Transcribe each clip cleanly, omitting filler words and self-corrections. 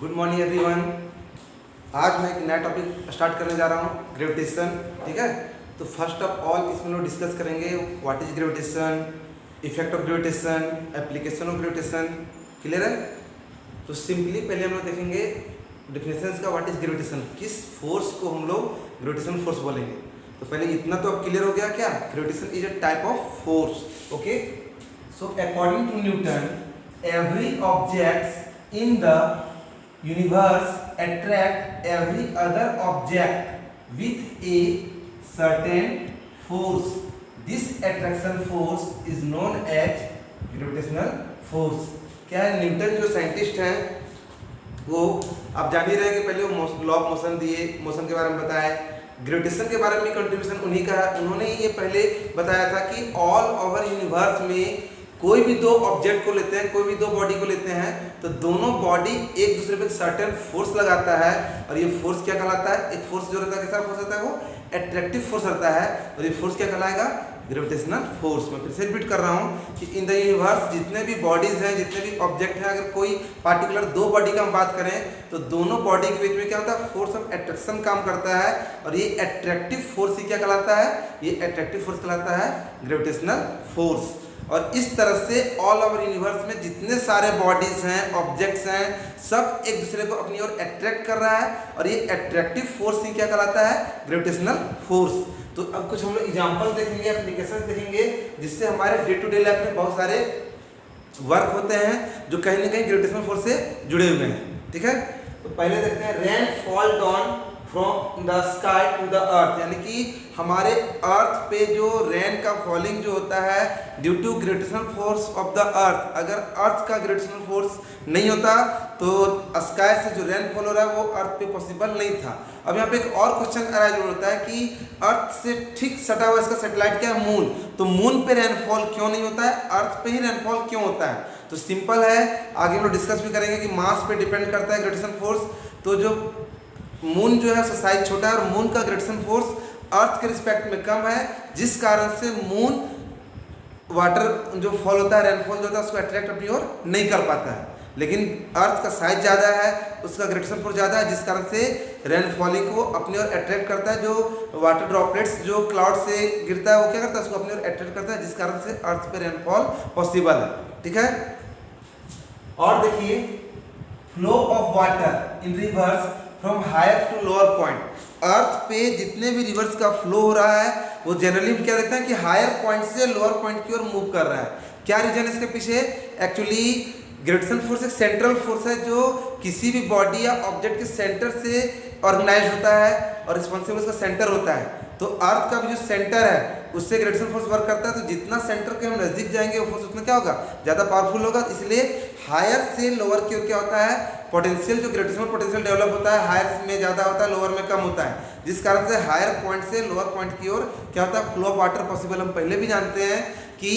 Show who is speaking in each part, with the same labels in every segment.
Speaker 1: Good morning everyone. आज मैं एक नया टॉपिक स्टार्ट करने जा रहा हूँ, ग्रेविटेशन। ठीक है, तो फर्स्ट ऑफ ऑल इसमें लोग डिस्कस करेंगे what is gravitation, effect of gravitation, application of gravitation. Clear है? तो सिंपली पहले हम लोग देखेंगे डिफिनेशंस का, व्हाट इज ग्रेविटेशन, किस फोर्स को हम लोग ग्रेविटेशन फोर्स बोलेंगे। तो पहले इतना तो अब क्लियर हो गया क्या, gravitation is a type of force. Okay, so according to Newton every object in the universe attract every other object with a certain force. This attraction force is known as gravitational force. क्या है, Newton जो scientist हैं वो आप जान ही रहे हैं कि पहले वो लॉ ऑफ मोशन दिए, मोशन के बारे में बताया। ग्रेविटेशन के बारे में कंट्रीब्यूशन उन्हीं का है। उन्होंने ये पहले बताया था कि ऑल ओवर यूनिवर्स में कोई भी दो ऑब्जेक्ट को लेते हैं, कोई भी दो बॉडी को लेते हैं, तो दोनों बॉडी एक दूसरे पे सर्टेन फोर्स लगाता है। और ये फोर्स क्या कहलाता है, एक फोर्स जो रहता है कैसा फोर्स रहता है, वो एट्रैक्टिव फोर्स रहता है। और ये फोर्स क्या कहलाएगा, ग्रेविटेशनल फोर्स। मैं फिर से रिपीट कर रहा हूँ कि इन द यूनिवर्स जितने भी बॉडीज हैं, जितने भी ऑब्जेक्ट हैं, अगर कोई पार्टिकुलर दो बॉडी का हम बात करें तो दोनों बॉडी के बीच में क्या होता है, फोर्स ऑफ एट्रैक्शन काम करता है। और ये एट्रैक्टिव फोर्स ही क्या कहलाता है, ये एट्रैक्टिव फोर्स कहलाता है ग्रेविटेशनल फोर्स। और इस तरह से ऑल ओवर यूनिवर्स में जितने सारे बॉडीज हैं, ऑब्जेक्ट्स हैं, सब एक दूसरे को अपनी ओर अट्रैक्ट कर रहा है। और ये अट्रैक्टिव फोर्स ही क्या कहलाता है, ग्रेविटेशनल फोर्स। तो अब कुछ हम लोग एग्जांपल देखेंगे, एप्लीकेशन देखेंगे, जिससे हमारे डे टू डे लाइफ में बहुत सारे वर्क होते हैं जो कहीं ना कहीं ग्रेविटेशनल फोर्स से जुड़े हुए हैं। ठीक है, तो पहले देखते हैं rain fall down from the sky to the earth, यानी कि हमारे अर्थ पे जो रेन का फॉलिंग जो होता है due to gravitational force of the earth. अगर अर्थ का ग्रेविटेशनल फोर्स नहीं होता तो स्काई से जो रेन फॉल हो रहा है वो अर्थ पे पॉसिबल नहीं था। अब यहाँ पे एक और क्वेश्चन अराइज होता है कि अर्थ से ठीक सटा हुआ इसका सैटेलाइट क्या है, मून। तो मून पे रेनफॉल क्यों नहीं होता है, अर्थ पे ही रेनफॉल क्यों होता है? तो सिंपल है, आगे हम लोग डिस्कस भी करेंगे कि मास पे डिपेंड करता है ग्रेविटेशन फोर्स। तो जो मून जो है साइज छोटा है और मून का ग्रेविटेशन फोर्स अर्थ के रिस्पेक्ट में कम है, जिस कारण से मून वाटर जो फॉल होता है, रेनफॉल जो होता है, उसको अट्रैक्ट अपनी ओर नहीं कर पाता है। लेकिन अर्थ का साइज ज़्यादा है, उसका ग्रेविटेशन फोर्स ज़्यादा है, जिस कारण से रेनफॉलिंग को अपनी ओर अट्रैक्ट करता है। जो वाटर ड्रॉपलेट्स जो क्लाउड से गिरता है वो क्या करता है, उसको अपनी ओर अट्रैक्ट करता है, जिस कारण से अर्थ पे रेनफॉल पॉसिबल है। ठीक है, और देखिए flow of water in rivers from higher to lower point. Earth पे जितने भी रिवर्स का फ्लो हो रहा है वो जनरली क्या देखते हैं कि हायर पॉइंट से लोअर पॉइंट की ओर मूव कर रहा है। क्या रीजन इसके पीछे? एक्चुअली ग्रेविटेशन फोर्स एक सेंट्रल फोर्स है जो किसी भी बॉडी या ऑब्जेक्ट के सेंटर से ऑर्गेनाइज होता है और रिस्पॉन्सिबल उसका सेंटर होता है। तो अर्थ का भी जो सेंटर है उससे ग्रेविटेशन फोर्स वर्क करता है। तो जितना सेंटर के हम नज़दीक जाएंगे वो फोर्स उतना क्या होगा, ज़्यादा पावरफुल होगा। इसलिए हायर से लोअर की ओर क्या होता है, पोटेंशियल जो ग्रेविटेशनल पोटेंशियल डेवलप होता है हायर में ज़्यादा होता है, लोअर में कम होता है, जिस कारण से हायर पॉइंट से लोअर पॉइंट की ओर क्या होता है, फ्लो ऑफ वाटर पॉसिबल। हम पहले भी जानते हैं कि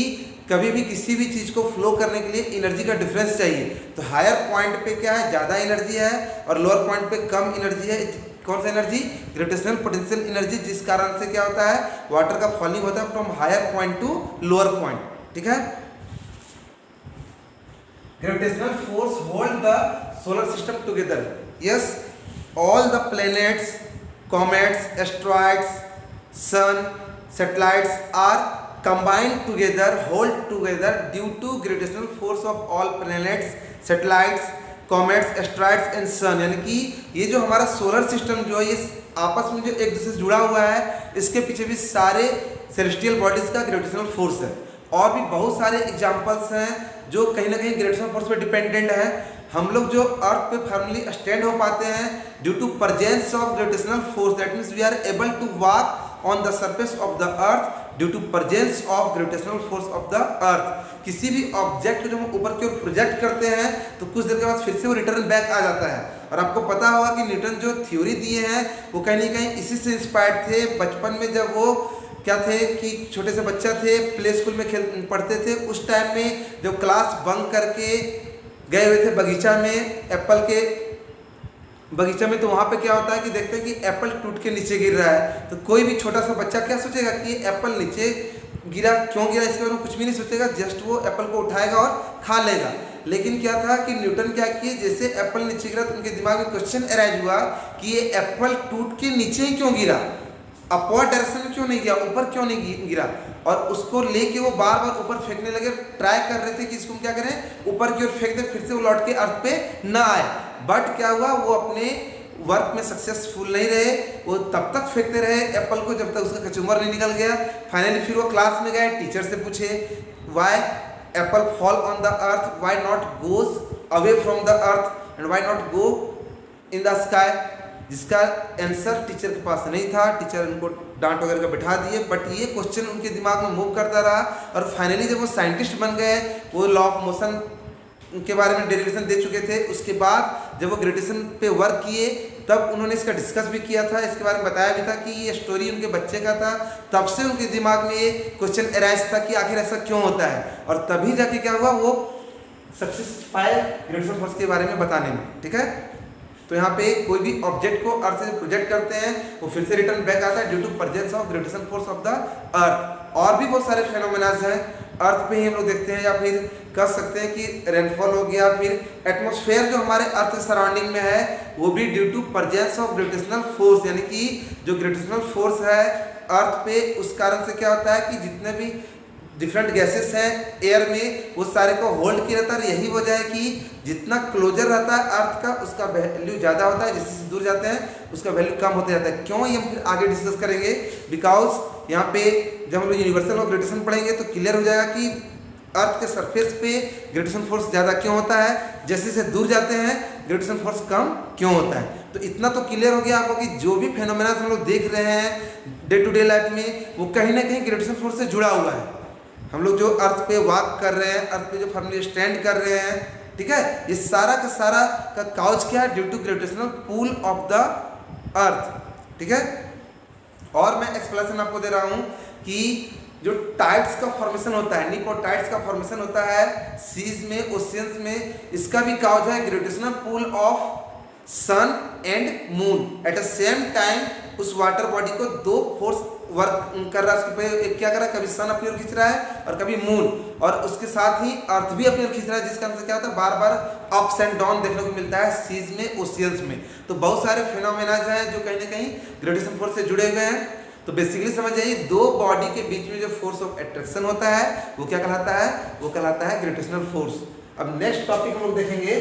Speaker 1: कभी भी किसी भी चीज़ को फ्लो करने के लिए एनर्जी का डिफरेंस चाहिए। तो हायर पॉइंट पे क्या है, ज़्यादा एनर्जी है, और लोअर पॉइंट पे कम एनर्जी है। कौन सा एनर्जी? ग्रेविटेशनल पोटेंशियल एनर्जी, जिस कारण से क्या होता है, वाटर का फॉलिंग होता है from higher point to lower point. ठीक है, gravitational force hold the solar system together. Yes, all the planets, comets, asteroids, sun, satellites are combined together, hold together due to gravitational force of all planets, satellites, comets, asteroids and sun। यानी कि ये जो हमारा solar system जो है ये आपस में जो एक दूसरे से जुड़ा हुआ है, इसके पीछे भी सारे सेलेस्टियल बॉडीज का ग्रेविटेशनल फोर्स है। और भी बहुत सारे एग्जांपल्स हैं जो कहीं ना कहीं ग्रेविटेशनल फोर्स पे डिपेंडेंट है। हम लोग जो अर्थ पे फर्मली स्टैंड हो पाते हैं due to presence of gravitational force, that means we are able to walk on the surface of the earth due to presence of gravitational force of the earth. किसी भी ऑब्जेक्ट को जब हम ऊपर की ओर प्रोजेक्ट करते हैं तो कुछ देर के बाद फिर से वो रिटर्न बैक आ जाता है। और आपको पता होगा कि न्यूटन जो थ्योरी दिए हैं वो कहीं ना कहीं इसी से इंस्पायर्ड थे। बचपन में जब वो क्या थे कि छोटे से बच्चा थे, प्ले स्कूल में पढ़ते थे, उस टाइम में जब क्लास बंक करके गए हुए थे बगीचा में, एप्पल के बगीचा में, तो वहाँ पे क्या होता है कि देखते हैं कि एप्पल टूट के नीचे गिर रहा है। तो कोई भी छोटा सा बच्चा क्या सोचेगा कि एप्पल नीचे गिरा, क्यों गिरा, इसके बारे में कुछ भी नहीं सोचेगा, जस्ट वो एप्पल को उठाएगा और खा लेगा। लेकिन क्या था कि न्यूटन क्या किए, जैसे एप्पल नीचे गिरा तो उनके दिमाग में क्वेश्चन अराइज हुआ कि ये एप्पल टूट के नीचे ही क्यों गिरा, अपवर्ड डायरेक्शन में क्यों नहीं गया, ऊपर क्यों नहीं गिरा। और उसको लेके वो बार बार ऊपर फेंकने लगे, ट्राई कर रहे थे कि इसको क्या करें, ऊपर की ओर फेंक दे, फिर से वो लौट के अर्थ पे ना आए। बट क्या हुआ, वो अपने वर्क में सक्सेसफुल नहीं रहे, वो तब तक फेंकते रहे एप्पल को जब तक उसका कचूमर नहीं निकल गया। फाइनली फिर वो क्लास में गए, टीचर से पूछे why Apple fall on the earth, why not goes away from the earth and why not go in the sky, जिसका आंसर टीचर के पास नहीं था। टीचर उनको डांट वगैरह का बैठा दिए, बट ये क्वेश्चन उनके दिमाग में मूव करता रहा। और फाइनली जब वो साइंटिस्ट बन गए, वो लॉ ऑफ मोशन के बारे में डेरिवेशन दे चुके थे, उसके बाद जब वो ग्रेविटेशन पे वर्क किए तब उन्होंने इसका डिस्कस भी किया था, इसके बारे में बताया भी था कि ये स्टोरी उनके बच्चे का था। तब से उनके दिमाग में ये क्वेश्चन अराइज था कि आखिर ऐसा क्यों होता है, और तभी जाके क्या हुआ, वो सक्सेस पाए ग्रेविटेशन फोर्स के बारे में बताने में। ठीक है, तो यहाँ पे कोई भी ऑब्जेक्ट को अर्थ से प्रोजेक्ट करते हैं वो फिर से रिटर्न बैक आता है due to presence of gravitation force of the earth. और भी बहुत सारे फेनोमेनाज हैं अर्थ पे ही हम लोग देखते हैं, या फिर कह सकते हैं कि रेनफॉल हो गया, फिर एटमॉस्फेयर जो हमारे अर्थ सराउंडिंग में है वो भी due to presence of gravitational force, यानी कि जो ग्रेविटेशनल फोर्स है अर्थ पे, उस कारण से क्या होता है कि जितने भी डिफरेंट गैसेस हैं एयर में वो सारे को होल्ड किया रहता है। यही वजह है कि जितना क्लोजर रहता है अर्थ का उसका वैल्यू ज़्यादा होता है, जिससे दूर जाते हैं उसका वैल्यू कम होता जाता है। क्यों, ये हम फिर आगे डिस्कस करेंगे। बिकॉज यहाँ पे जब हम लोग यूनिवर्सल ऑफ ग्रेविटेशन पढ़ेंगे तो क्लियर हो जाएगा कि अर्थ के सरफेस पे ग्रेविटेशन फोर्स ज़्यादा क्यों होता है, जैसे जैसे दूर जाते हैं ग्रेविटेशन फोर्स कम क्यों होता है। तो इतना तो क्लियर हो गया आपको कि जो भी फेनोमेना हम लोग देख रहे हैं डे टू डे लाइफ में वो कहीं ना कहीं ग्रेविटेशन फोर्स से जुड़ा हुआ है। हम लोग जो अर्थ पे वॉक कर रहे हैं, अर्थ पे जो फर्मली स्टैंड कर रहे हैं, ठीक है, ये सारा का सारा का काउज क्या है, due to gravitational pull of the earth. ठीक है, और मैं एक्सप्लेनेशन आपको दे रहा हूँ कि जो टाइड्स का फॉर्मेशन होता है, निप और टाइड्स का फॉर्मेशन होता है सीज में, ओशियंस में, इसका भी काउज है gravitational pull of sun and moon. At the same time उस वाटर बॉडी को दो फोर्स वर्क कर रहा है, उसके पे क्या कर रहा है, कभी सन अपनी ओर खींच रहा है और कभी मून, और उसके साथ ही अर्थ भी अपनी ओर खींच रहा है, जिसका मतलब क्या होता है बार बार अप्स एंड डाउन देखने को मिलता है सीज में, ओशियंस में। तो बहुत सारे फिनोमेनाज हैं जो कहीं ना कहीं ग्रेविटेशन फोर्स से जुड़े हुए हैं। तो बेसिकली समझ जाइए, दो बॉडी के बीच में जो फोर्स ऑफ अट्रैक्शन होता है वो क्या कहलाता है, वो कहलाता है ग्रेविटेशनल फोर्स। अब नेक्स्ट टॉपिक हम लोग देखेंगे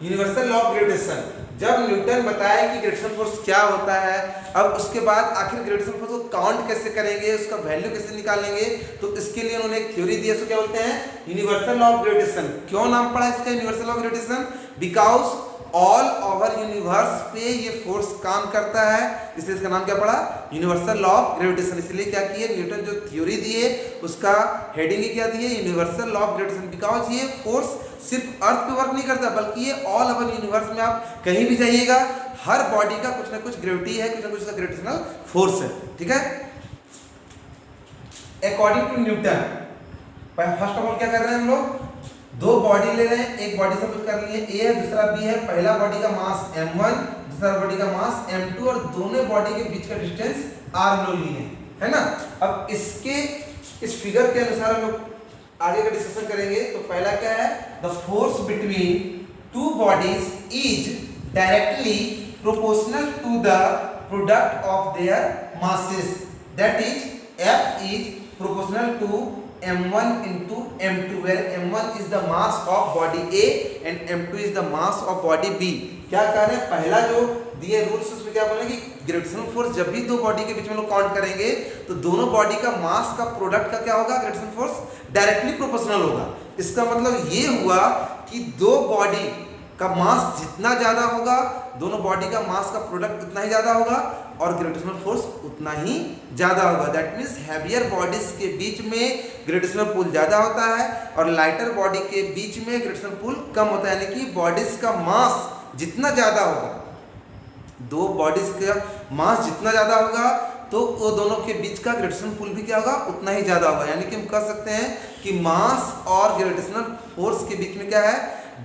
Speaker 1: यूनिवर्सल लॉ ऑफ ग्रेविटेशन। जब न्यूटन बताया कि ग्रेविटेशन फोर्स क्या होता है, अब उसके बाद आखिर ग्रेविटेशन फोर्स को काउंट कैसे करेंगे, उसका वैल्यू कैसे निकालेंगे, तो इसके लिए उन्होंने एक थ्योरी दी है, उसको क्या बोलते हैं, यूनिवर्सल लॉ ऑफ ग्रेविटेशन। क्यों नाम पड़ा इसका universal law of gravitation, because all over universe पे ये फोर्स काम करता है, इसलिए इसका नाम क्या पड़ा, यूनिवर्सल लॉ ऑफ ग्रेविटेशन। इसलिए क्या किए न्यूटन जो थ्योरी दिए उसका हेडिंग ही क्या दिए, universal law of gravitation. Because ये फोर्स सिर्फ अर्थ पे वर्क नहीं करता, बल्कि ये ऑल ओवर यूनिवर्स में आप कहीं भी जाइएगा हर बॉडी का कुछ ना कुछ ग्रेविटी है, कुछ ना कुछ ग्रेविटेशनल फोर्स है। ठीक है, according to Newton, first of all क्या कर रहे हैं हम लोग, दो बॉडी ले रहे हैं, एक बॉडी सपोज कर लिए ए है, दूसरा बी है। पहला बॉडी का मास m1, दूसरा बॉडी का मास m2, और दोनों बॉडी के बीच का डिस्टेंस r लो लिए, है ना। अब इसके इस फिगर के अनुसार हम लोग आगे का डिस्कशन करेंगे। तो पहला क्या है, the force between two bodies is directly proportional to the product of their masses, that is F is proportional to m1 into m2, where m1 is the mass of body A and m2 is the mass of body B। क्या कह रहे हैं, पहला जो दिए rules उसमें क्या बोले कि ग्रेविटेशनल फोर्स जब भी दो बॉडी के बीच में लोग काउंट करेंगे तो दोनों बॉडी का मास का प्रोडक्ट का क्या होगा, ग्रेविटेशनल फोर्स डायरेक्टली प्रोपोर्शनल होगा। इसका मतलब ये हुआ कि दो बॉडी का मास जितना ज्यादा होगा, दोनों बॉडी का मास का प्रोडक्ट उतना ही ज्यादा होगा और ग्रेविटेशनल फोर्स उतना ही ज्यादा होगा। दैट मीन्स हैवियर बॉडीज के बीच में ग्रेविटेशनल पुल ज्यादा होता है और लाइटर बॉडी के बीच में ग्रेविटेशनल पुल कम होता है। यानी कि बॉडीज का मास जितना ज्यादा होगा, दो बॉडीज का मास जितना ज्यादा होगा तो वो दोनों के बीच का ग्रेविटेशनल पुल भी क्या होगा, उतना ही ज्यादा होगा। यानी कि हम कह सकते हैं कि मास और ग्रेविटेशनल फोर्स के बीच में क्या है,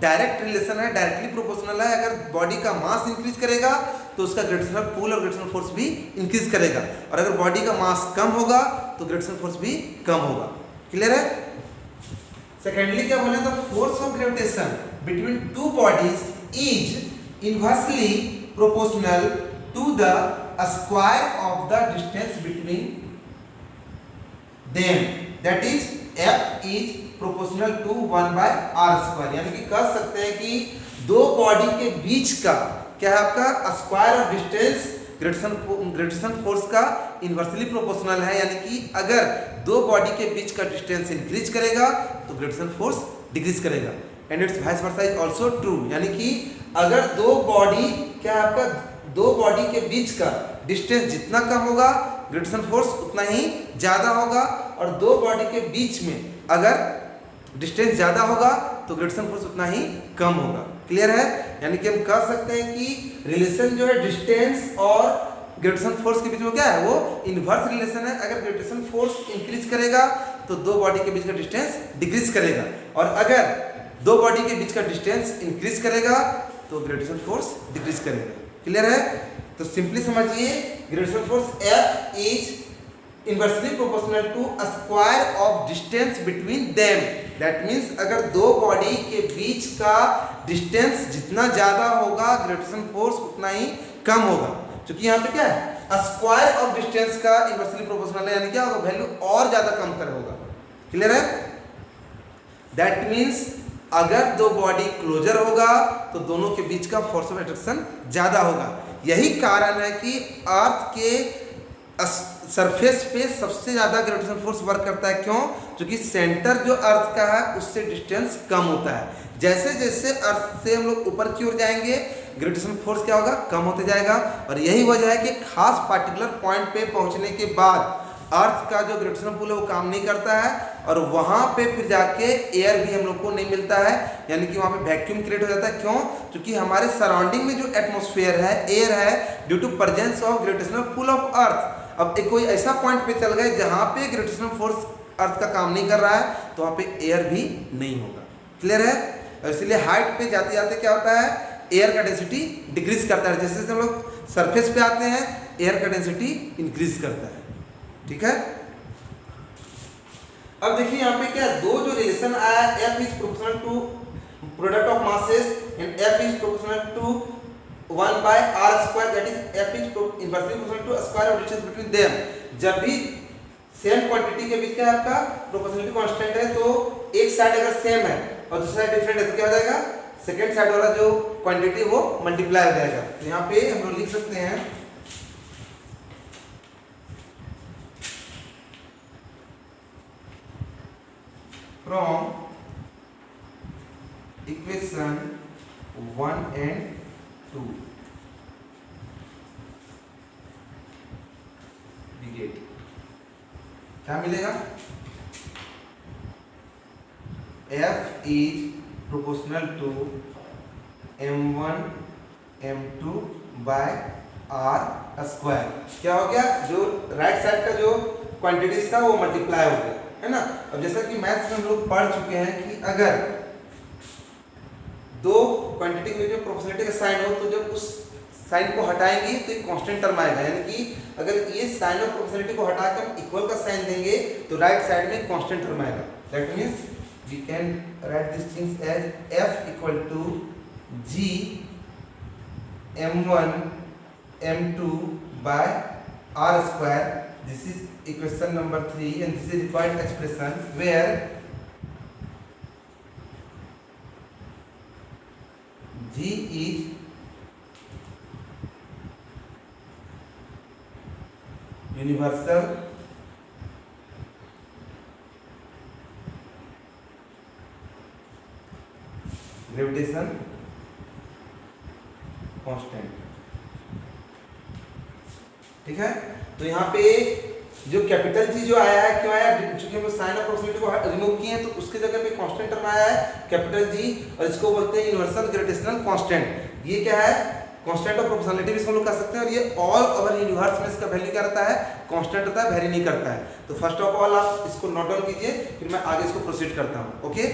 Speaker 1: डायरेक्ट रिलेशन है, डायरेक्टली प्रोपोर्शनल है। अगर बॉडी का मास इंक्रीज करेगा तो उसका ग्रेविटेशनल पुल और ग्रेविटेशनल फोर्स भी इंक्रीज करेगा, और अगर बॉडी का मास कम होगा तो ग्रेविटेशनल फोर्स भी कम होगा। क्लियर है। सेकेंडली क्या बोले, the force of gravitation between two bodies is inversely proportional to the square of the distance between them, that is F is proportional to 1/r²। यानी कि कह सकते हैं कि दो बॉडी के बीच का क्या है आपका square of distance gravitation force का इनवर्सली प्रोपोर्शनल है। यानी कि अगर दो बॉडी के बीच का डिस्टेंस इंक्रीज करेगा तो ग्रेविटेशन फोर्स डिक्रीज करेगा, and it's vice versa is also true. यानी कि अगर दो बॉडी क्या है आपका दो बॉडी के बीच का डिस्टेंस जितना कम होगा ग्रेविटेशन फोर्स उतना ही ज्यादा होगा, और दो बॉडी के बीच में अगर डिस्टेंस ज्यादा होगा तो ग्रेविटेशन फोर्स उतना ही कम होगा। क्लियर है? यानी कि हम कह सकते हैं कि रिलेशन जो है डिस्टेंस और ग्रेविटेशन फोर्स के बीच में क्या है, वो इनवर्स रिलेशन है। अगर ग्रेविटेशन फोर्स इंक्रीज करेगा तो दो बॉडी के बीच का डिस्टेंस डिक्रीज करेगा, और अगर दो बॉडी के बीच का डिस्टेंस इंक्रीज करेगा तो ग्रेविटेशन फोर्स डिक्रीज करेगा। क्लियर है? तो सिंपली समझिए, gravitation force F is inversely proportional to square of distance between them. That means अगर दो बॉडी के बीच का डिस्टेंस जितना ज्यादा होगा ग्रेविटेशन फोर्स उतना ही कम होगा। क्योंकि यहाँ पे क्या है, स्क्वायर ऑफ डिस्टेंस का इनवर्सली प्रोपोर्शनल है, यानी क्या होगा, वैल्यू और ज्यादा कम कर होगा। क्लियर है? दैट मीन्स अगर दो बॉडी क्लोजर होगा तो दोनों के बीच का फोर्स ऑफ अट्रैक्शन ज्यादा होगा। यही कारण है कि अर्थ के सरफेस पे सबसे ज्यादा ग्रेविटेशन फोर्स वर्क करता है। क्यों? क्योंकि सेंटर जो अर्थ का है उससे डिस्टेंस कम होता है। जैसे जैसे अर्थ से हम लोग ऊपर की ओर जाएंगे ग्रेविटेशन फोर्स क्या होगा, कम होते जाएगा। और यही वजह है कि खास पार्टिकुलर पॉइंट पे पहुंचने के बाद अर्थ का जो ग्रेविटेशन पुल है वो काम नहीं करता है, और वहां पे फिर जाके एयर भी हम लोग को नहीं मिलता है, यानी कि वहां पे वैक्यूम क्रिएट हो जाता है। क्यों? क्योंकि हमारे सराउंडिंग में जो एटमॉस्फेयर है, एयर है, due to presence of gravitational pull of earth. अब एक कोई ऐसा पॉइंट पे चल गए जहां पे ग्रेविटेशनल फोर्स अर्थ का काम नहीं कर रहा है, तो वहां पे एयर भी नहीं होगा। क्लियर है? और इसलिए हाइट पे जाते जाते क्या होता है, एयर का डेंसिटी डिक्रीज करता है। जैसे जैसे हम लोग सरफेस पे आते हैं एयर का डेंसिटी इंक्रीज करता है। ठीक है? अब देखिए यहाँ पे क्या दो जो रिलेशन आया, F is proportional to product of masses and F is proportional to 1/r², that is F is inversely proportional to square of distance between them. जब भी सेम क्वांटिटी के बीच का आपका प्रोपोर्शनलिटी कांस्टेंट है तो एक साइड अगर सेम है और दूसरा साइड डिफरेंट है तो क्या हो जाएगा, सेकंड साइड वाला जो क्वांटिटी वो मल्टीप्लाई हो जाएगा। तो यहाँ पे हम लोग लिख सकते हैं from equation 1 and 2 we get क्या मिलेगा, F is proportional to m1 m2 by r²। क्या हो गया, जो राइट साइड का जो क्वांटिटीज था वो मल्टीप्लाई हो गया, है ना। अब जैसा कि मैथ्स में हम लोग पढ़ चुके हैं कि अगर दो क्वांटिटी में जो प्रोपोर्शनलिटी का साइन हो तो जब उस साइन को हटाएंगे तो एक कांस्टेंट टर्म आएगा। यानी कि अगर ये साइन ऑफ प्रोपोर्शनलिटी को हटाकर हम इक्वल का साइन देंगे तो राइट साइड में कांस्टेंट टर्म आएगा। That means we can write this things as F equal to G m1 m2 by r²। This is equation number 3 and this is required expression where G is universal gravitation constant। ठीक है, तो यहाँ पे जो capital G जो आया है क्यों आया, क्योंकि हम साइन ऑफ प्रोपोर्शनलिटी को रिमूव किए हैं तो उसके जगह पे कांस्टेंट टर्म आया है कैपिटल जी, और इसको बोलते हैं यूनिवर्सल ग्रेविटेशनल कांस्टेंट। ये क्या है, कांस्टेंट ऑफ प्रोपोर्शनलिटी भी इसको लोग कह सकते हैं, और ये ऑल ओवर यूनिवर्स में इसका वैल्यू क्या रहता है, कांस्टेंट रहता है, वेरी नहीं करता है। तो फर्स्ट ऑफ ऑल आप इसको नोट डाउन कीजिए, फिर मैं आगे इसको प्रोसीड करता हूँ। ओके,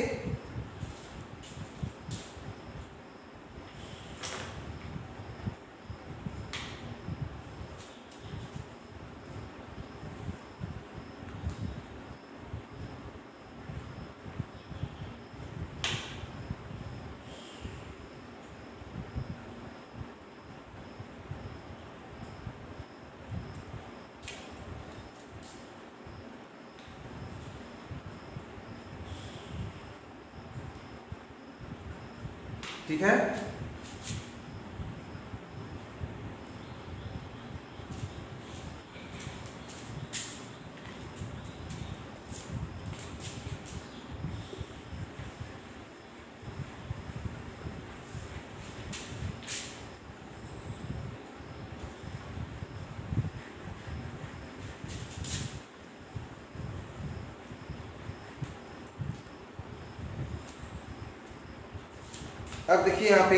Speaker 1: ठीक है। अब देखिए यहाँ पे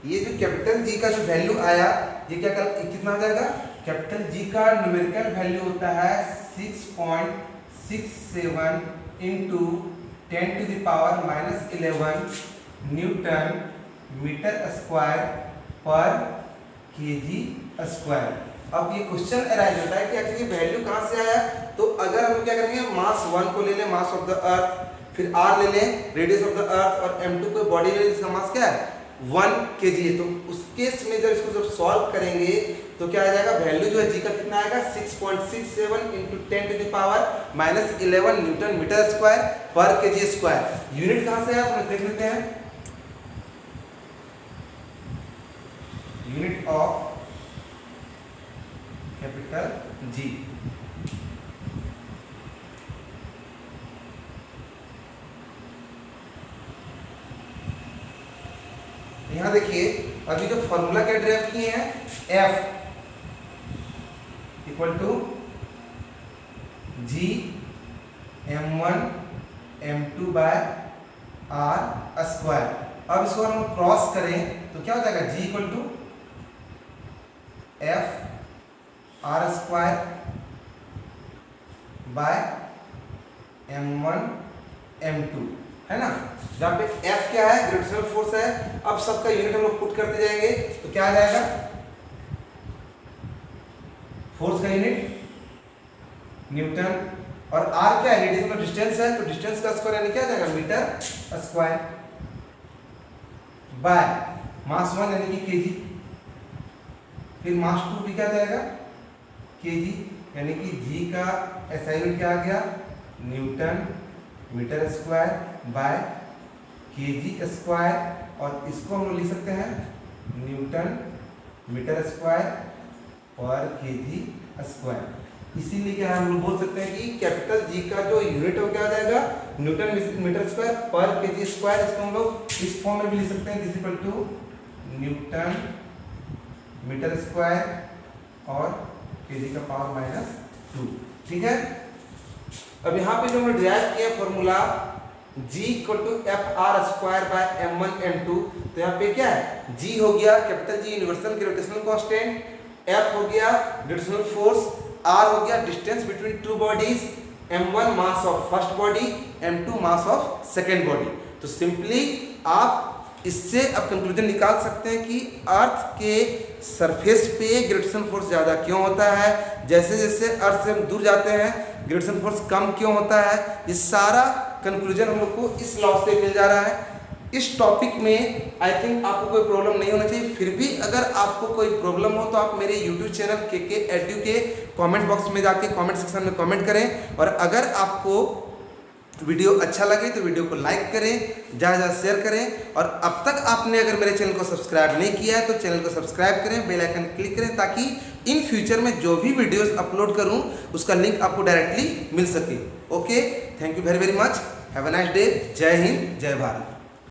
Speaker 1: ये जो कैपिटल जी का जो वैल्यू आया, ये कितना आ जाएगा? कैपिटल जी का न्यूमेरिकल वैल्यू होता है 6.67 इंटू 10⁻⁻11 न्यूटन मीटर स्क्वायर पर केजी स्क्वायर। अब ये क्वेश्चन अराइज होता है कि आखिर ये वैल्यू कहाँ से आया। तो अगर हम क्या करेंगे, मास 1 को ले लें, मास ऑफ द अर्थ, फिर r ले लें, रेडियस ऑफ द अर्थ, और m2 को बॉडी ले लें जिसका मास क्या है 1 kg है। तो उस केस में जब इसको जब सॉल्व करेंगे तो क्या आ जाएगा, वैल्यू जो है g का कितना आएगा 6.67 इंटू 10⁻⁻11 न्यूटन मीटर स्क्वायर पर केजी स्क्वायर। यूनिट कहाँ से आया तो देख लेते हैं। यूनिट ऑफ कैपिटल जी, यहां देखिए अभी जो फॉर्मूला क्या ड्राइव किए हैं, F equal to G m1 m2 by r square. अब इसको हम क्रॉस करें तो क्या हो जाएगा, G equal to F r square by m1 m2, है ना। जहाँ पे F क्या है, ग्रेविटेशनल फोर्स है। अब सबका यूनिट हम लोग पुट करते जाएंगे तो क्या आ जाएगा, फोर्स का यूनिट न्यूटन, और R क्या है, रेडियस में डिस्टेंस है, तो डिस्टेंस का स्क्वायर यानी क्या आ जाएगा मीटर स्क्वायर बाय मास 1 यानी कि केजी, फिर मास 2 भी क्या आ जाएगा केजी, यानी कि G का SI यूनिट क्या आ गया newton metre square by KG square, और इसको हम लोग लिख सकते हैं न्यूटन मीटर स्क्वायर पर केजी स्क्वायर। इसीलिए क्या हम लोग बोल सकते हैं कि कैपिटल जी का जो यूनिट है वो क्या आ जाएगा न्यूटन मीटर स्क्वायर पर केजी स्क्वायर। इसको हम लोग इस फॉर्म में भी लिख सकते हैं, this equal to newton metre square और केजी का पावर -2, ठीक है। अब यहाँ पे जो हमने डिराइव किया formula G equal to FR square by m1 m2, तो यहाँ पे क्या है, G हो गया capital G universal gravitational constant, F हो गया ग्रेविटेशनल फोर्स, R हो गया distance between two bodies, m1 mass of first body, m2 mass of second body. तो सिंपली आप इससे अब कंक्लूजन निकाल सकते हैं कि अर्थ के सरफेस पे ग्रेविटेशन फोर्स ज़्यादा क्यों होता है, जैसे जैसे अर्थ से हम दूर जाते हैं ग्रेविटेशन फोर्स कम क्यों होता है। ये सारा कंक्लूजन हम लोग को इस लॉ से मिल जा रहा है। इस टॉपिक में आई थिंक आपको कोई प्रॉब्लम नहीं होना चाहिए। फिर भी अगर आपको कोई प्रॉब्लम हो तो आप मेरे यूट्यूब चैनल KK Edu के कमेंट बॉक्स में जाके कमेंट सेक्शन में कमेंट करें, और अगर आपको वीडियो अच्छा लगे तो वीडियो को लाइक करें, ज़्यादा शेयर करें, और अब तक आपने अगर मेरे चैनल को सब्सक्राइब नहीं किया है तो चैनल को सब्सक्राइब करें, बेल आइकन क्लिक करें, ताकि इन फ्यूचर में जो भी वीडियोस अपलोड करूं उसका लिंक आपको डायरेक्टली मिल सके। Okay, thank you very very much, have a nice day, जय हिंद, जय भारत।